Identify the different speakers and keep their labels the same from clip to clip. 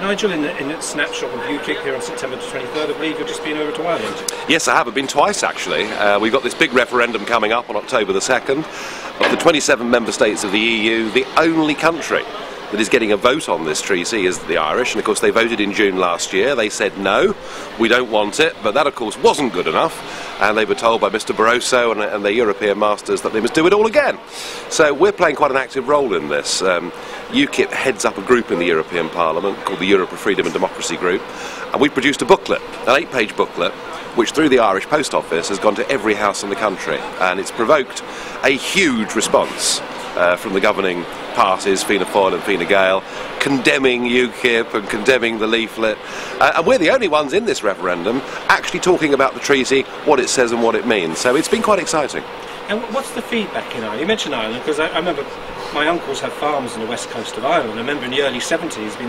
Speaker 1: Nigel, in the snapshot of UKIP here on September 23rd, I believe you've just been over to Ireland.
Speaker 2: Yes, I have. I've been twice, actually. We've got this big referendum coming up on October the 2nd. Of the 27 member states of the EU, the only country that is getting a vote on this treaty is the Irish, and of course they voted in June last year. They said no, we don't want it, but that of course wasn't good enough, and they were told by Mr Barroso and their European masters that they must do it all again. So we're playing quite an active role in this. UKIP heads up a group in the European Parliament called the Europe of Freedom and Democracy Group, and we've produced a booklet, an 8-page booklet, which through the Irish Post Office has gone to every house in the country, and it's provoked a huge response from the governing parties, Fianna Fáil and Fine Gael, condemning UKIP and condemning the leaflet. And we're the only ones in this referendum actually talking about the treaty, what it says and what it means. So it's been quite exciting. And
Speaker 1: what's the feedback in Ireland? You mentioned Ireland, because I remember my uncles had farms on the west coast of Ireland. I remember in the early 70s,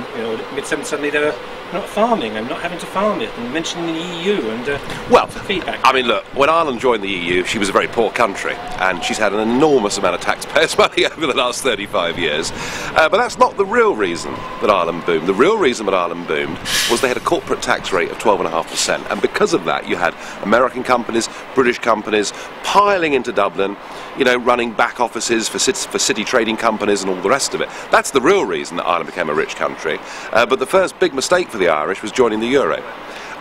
Speaker 1: mid-70s, suddenly they were not farming and not having to farm it, and mentioning the EU and
Speaker 2: well,
Speaker 1: feedback.
Speaker 2: I mean, look, when Ireland joined the EU, she was a very poor country, and she's had an enormous amount of taxpayers' money over the last 35 years. But that's not the real reason that Ireland boomed. The real reason that Ireland boomed was they had a corporate tax rate of 12.5%, and because of that, you had American companies, British companies piling into Dublin, you know, running back offices for city trading companies and all the rest of it. That's the real reason that Ireland became a rich country. But the first big mistake for the Irish was joining the euro.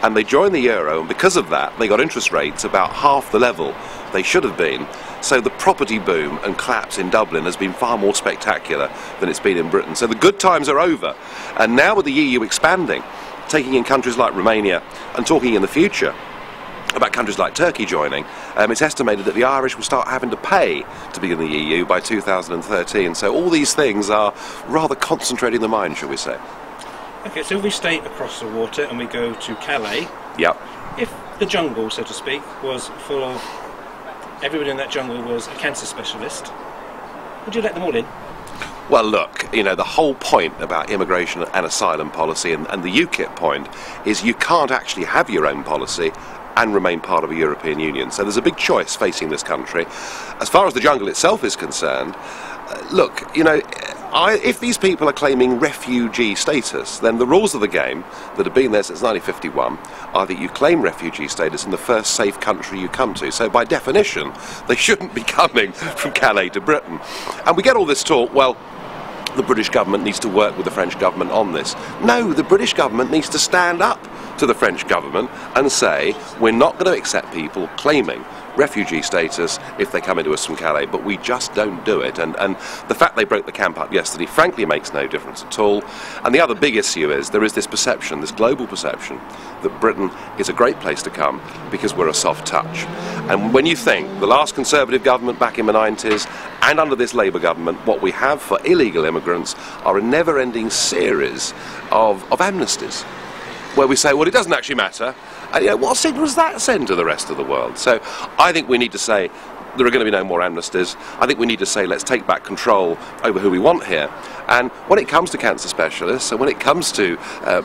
Speaker 2: And they joined the euro, and because of that, they got interest rates about half the level they should have been. So the property boom and collapse in Dublin has been far more spectacular than it's been in Britain. So the good times are over. And now with the EU expanding, taking in countries like Romania and talking in the future about countries like Turkey joining, it's estimated that the Irish will start having to pay to be in the EU by 2013. So all these things are rather concentrating the mind, shall we say.
Speaker 1: Okay, so if we stay across the water and we go to Calais,
Speaker 2: yep.
Speaker 1: If the jungle, so to speak, was full of, everybody in that jungle was a cancer specialist, would you let them all in?
Speaker 2: Well, look, you know, the whole point about immigration and asylum policy, and the UKIP point, is you can't actually have your own policy and remain part of a European Union. So there's a big choice facing this country. As far as the jungle itself is concerned, look, you know, if these people are claiming refugee status, then the rules of the game that have been there since 1951 are that you claim refugee status in the first safe country you come to. So by definition, they shouldn't be coming from Calais to Britain. And we get all this talk, well, the British government needs to work with the French government on this. No, the British government needs to stand up to the French government and say, we're not going to accept people claiming refugee status if they come into us from Calais, but we just don't do it. And the fact they broke the camp up yesterday frankly makes no difference at all. And the other big issue is there is this perception, this global perception, that Britain is a great place to come because we're a soft touch. And when you think the last Conservative government back in the 90s and under this Labour government, what we have for illegal immigrants are a never-ending series of amnesties where we say, well, it doesn't actually matter. And, you know, what signal does that send to the rest of the world? So I think we need to say there are going to be no more amnesties. I think we need to say let's take back control over who we want here. And when it comes to cancer specialists and when it comes to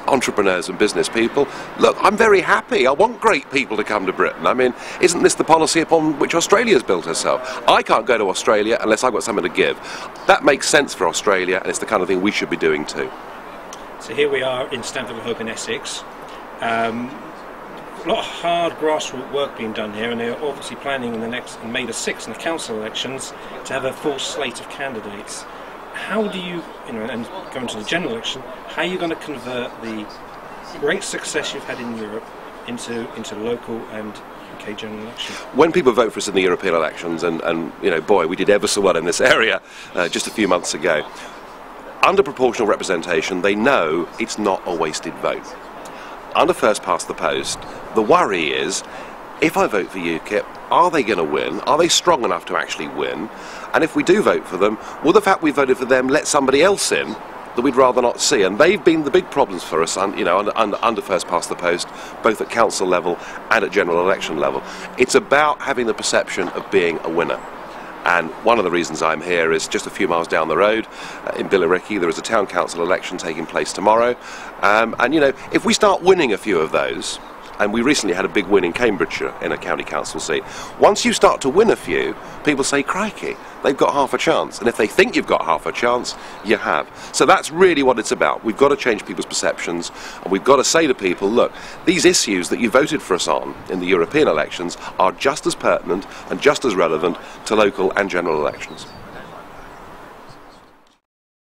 Speaker 2: entrepreneurs and business people, look, I'm very happy. I want great people to come to Britain. I mean, isn't this the policy upon which Australia's built herself? I can't go to Australia unless I've got something to give. That makes sense for Australia, and it's the kind of thing we should be doing too.
Speaker 1: So here we are in Stanford-on-Hope in Essex. A lot of hard grassroots work being done here, and they're obviously planning in May the 6th in the council elections to have a full slate of candidates. How do you, and going to the general election, how are you going to convert the great success you've had in Europe into local and UK general election? When
Speaker 2: people vote for us in the European elections, and boy, we did ever so well in this area just a few months ago, under proportional representation, they know it's not a wasted vote. Under first past the post, the worry is, if I vote for UKIP, are they going to win? Are they strong enough to actually win? And if we do vote for them, will the fact we voted for them let somebody else in that we'd rather not see? And they've been the big problems for us, under first past the post, both at council level and at general election level. It's about having the perception of being a winner. And one of the reasons I'm here is just a few miles down the road in Billericay. There is a town council election taking place tomorrow. And if we start winning a few of those, And we recently had a big win in Cambridgeshire in a county council seat. Once you start to win a few, people say, crikey, they've got half a chance. And if they think you've got half a chance, you have. So that's really what it's about. We've got to change people's perceptions, and we've got to say to people, look, these issues that you voted for us on in the European elections are just as pertinent and just as relevant to local and general elections.